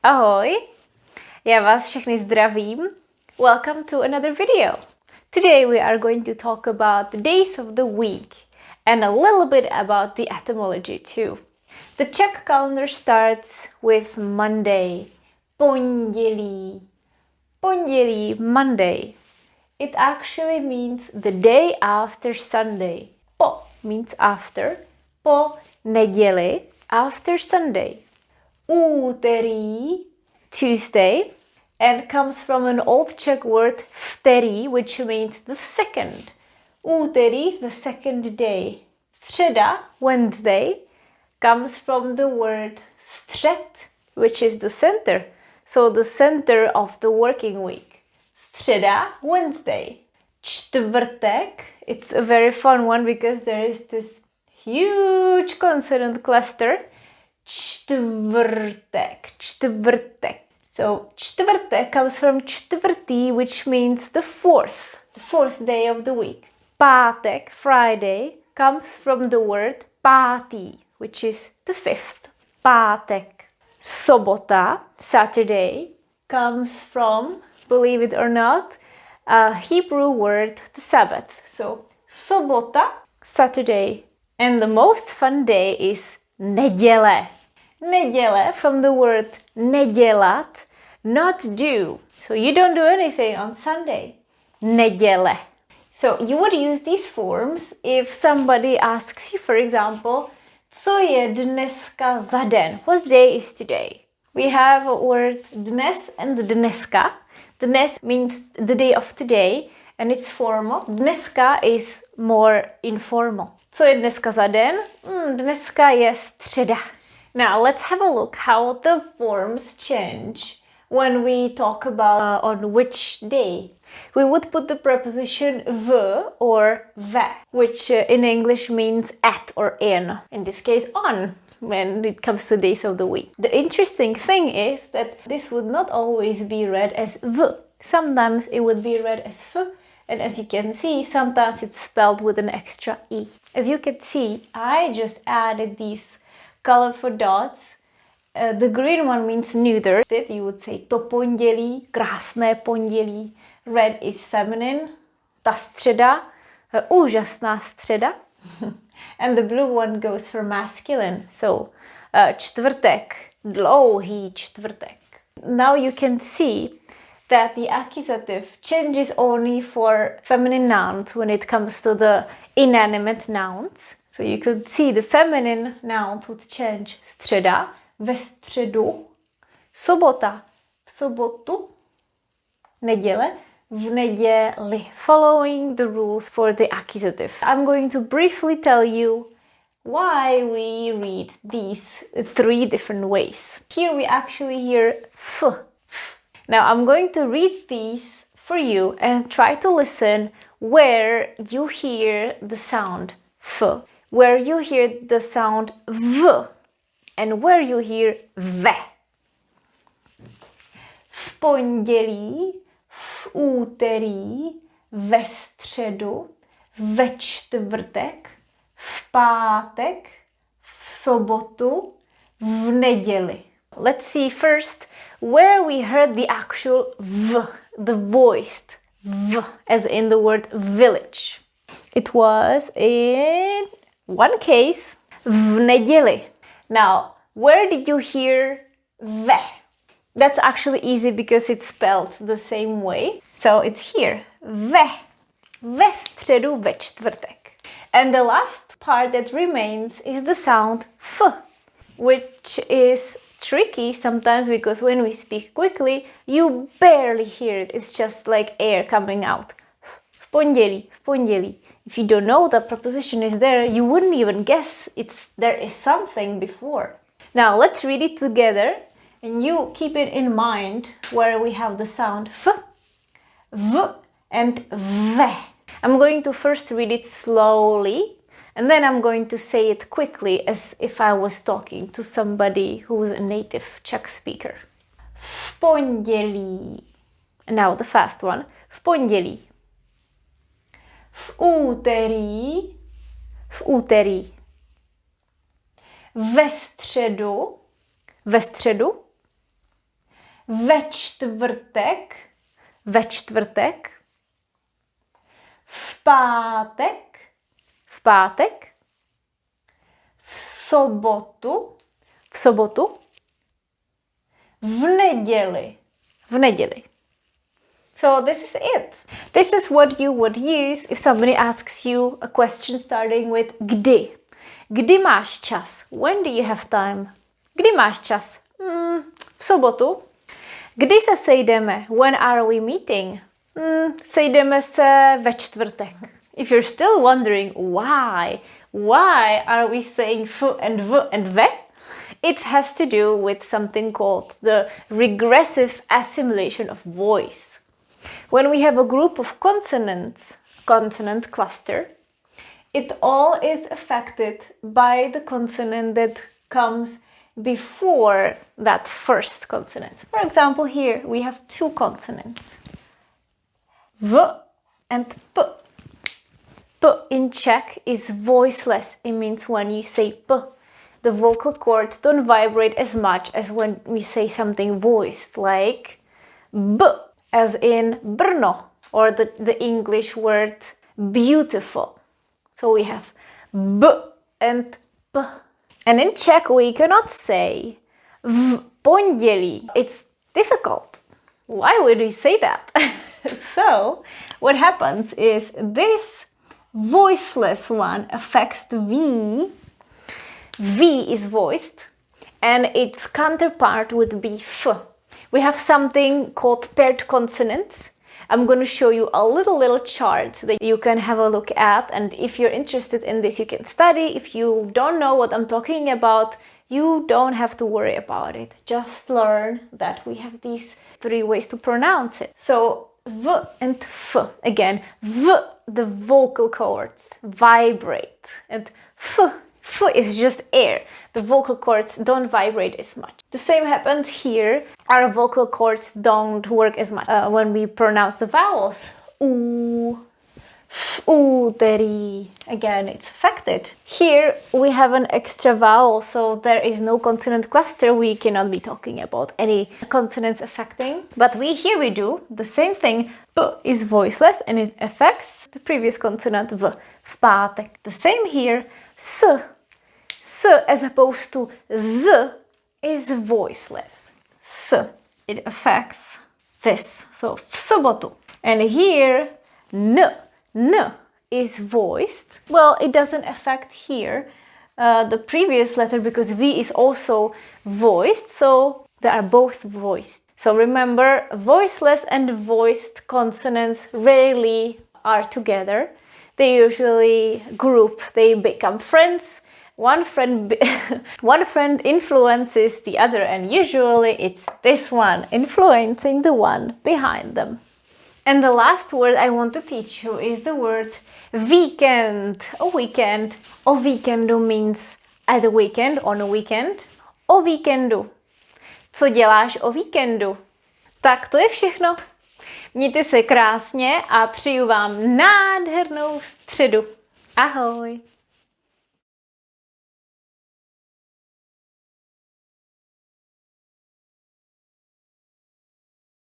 Ahoj, já vás všechny zdravím. Welcome to another video. Today we are going to talk about the days of the week and a little bit about the etymology too. The Czech calendar starts with Monday, pondělí, Monday. It actually means the day after Sunday. Po means after, po neděli, after Sunday. Úterý, Tuesday, and comes from an old Czech word vterý, which means the second. Úterý, the second day. Středa, Wednesday, comes from the word střed, which is the center. So the center of the working week. Středa, Wednesday. Čtvrtek, it's a very fun one because there is this huge consonant cluster. Čtvrtek. So čtvrtek comes from čtvrtý, which means the fourth day of the week. Pátek, Friday, comes from the word pátý, which is the fifth. Pátek. Sobota, Saturday, comes from, believe it or not, a Hebrew word, the Sabbath. So sobota, Saturday. And the most fun day is neděle. Neděle, from the word nedělat, not do. So you don't do anything on Sunday. Neděle. So you would use these forms if somebody asks you, for example, co je dneska za den? What day is today? We have a word dnes and dneska. Dnes means the day of today and it's formal. Dneska is more informal. Co je dneska za den? Dneska je středa. Now let's have a look how the forms change when we talk about on which day. We would put the preposition v or ve, which in English means at or in this case on, when it comes to days of the week. The interesting thing is that this would not always be read as v. Sometimes it would be read as f, and as you can see, sometimes it's spelled with an extra e. As you can see, I just added these colorful dots. The green one means neuter. You would say to pondělí, krásné pondělí. Red is feminine, ta středa, úžasná středa. And the blue one goes for masculine. So čtvrtek, dlouhý čtvrtek. Now you can see that the accusative changes only for feminine nouns when it comes to the inanimate nouns. So you could see the feminine nouns would change středa, ve středu, sobota, v sobotu, neděle, v neděli, following the rules for the accusative. I'm going to briefly tell you why we read these three different ways. Here we actually hear f. Now I'm going to read these for you and try to listen where you hear the sound f, where you hear the sound v, and where you hear ve. V pondělí, v úterý, ve středu, ve čtvrtek, v pátek, v sobotu, v neděli. Let's see first where we heard the actual v, the voiced v, as in the word village. It was in one case, v neděli. Now, where did you hear ve? That's actually easy because it's spelled the same way. So it's here, ve. Ve středu, ve čtvrtek. And the last part that remains is the sound f, which is tricky sometimes because when we speak quickly, you barely hear it. It's just like air coming out. V pondělí. If you don't know the preposition is there, you wouldn't even guess there is something before. Now let's read it together and you keep it in mind where we have the sound f, v, and ve. I'm going to first read it slowly and then I'm going to say it quickly as if I was talking to somebody who is a native Czech speaker. V pondělí. Now the fast one. V pondělí. V úterý. Ve středu. ve čtvrtek, ve čtvrtek, v pátek, v pátek, v sobotu, v sobotu, v neděli, v neděli. So this is it. This is what you would use if somebody asks you a question starting with kdy. Kdy máš čas? When do you have time? Kdy máš čas? V sobotu. Kdy se sejdeme? When are we meeting? Sejdeme se ve čtvrtek. If you're still wondering why are we saying f and v and ve? It has to do with something called the regressive assimilation of voice. When we have a group of consonants, consonant cluster, it all is affected by the consonant that comes before that first consonant. For example, here we have two consonants, v and p. P in Czech is voiceless. It means when you say p, the vocal cords don't vibrate as much as when we say something voiced, like b, as in Brno, or the English word beautiful. So we have b and p. And in Czech we cannot say v pondělí. It's difficult. Why would we say that? So what happens is this voiceless one affects the V. V is voiced and its counterpart would be f. We have something called paired consonants. I'm going to show you a little chart that you can have a look at, and if you're interested in this you can study. If you don't know what I'm talking about, you don't have to worry about it. Just learn that we have these three ways to pronounce it. So v and f. Again, v, the vocal cords vibrate, and f is just air. The vocal cords don't vibrate as much. The same happens here. Our vocal cords don't work as much when we pronounce the vowels. U, f, úterý. Again, it's affected. Here we have an extra vowel, so there is no consonant cluster. We cannot be talking about any consonants affecting. But here we do the same thing. P is voiceless and it affects the previous consonant v. V pátek. The same here. S as opposed to z is voiceless. S, it affects this. So v sobotu. And here n is voiced. Well, it doesn't affect here the previous letter because v is also voiced, so they are both voiced. So remember, voiceless and voiced consonants rarely are together. They usually group, they become friends. One friend influences the other, and usually it's this one influencing the one behind them. And the last word I want to teach you is the word weekend. A weekend. O víkendu means at the weekend, on a weekend. O víkendu. Co děláš o víkendu? Tak to je všechno. Mějte se krásně a přeju vám nádhernou středu. Ahoj!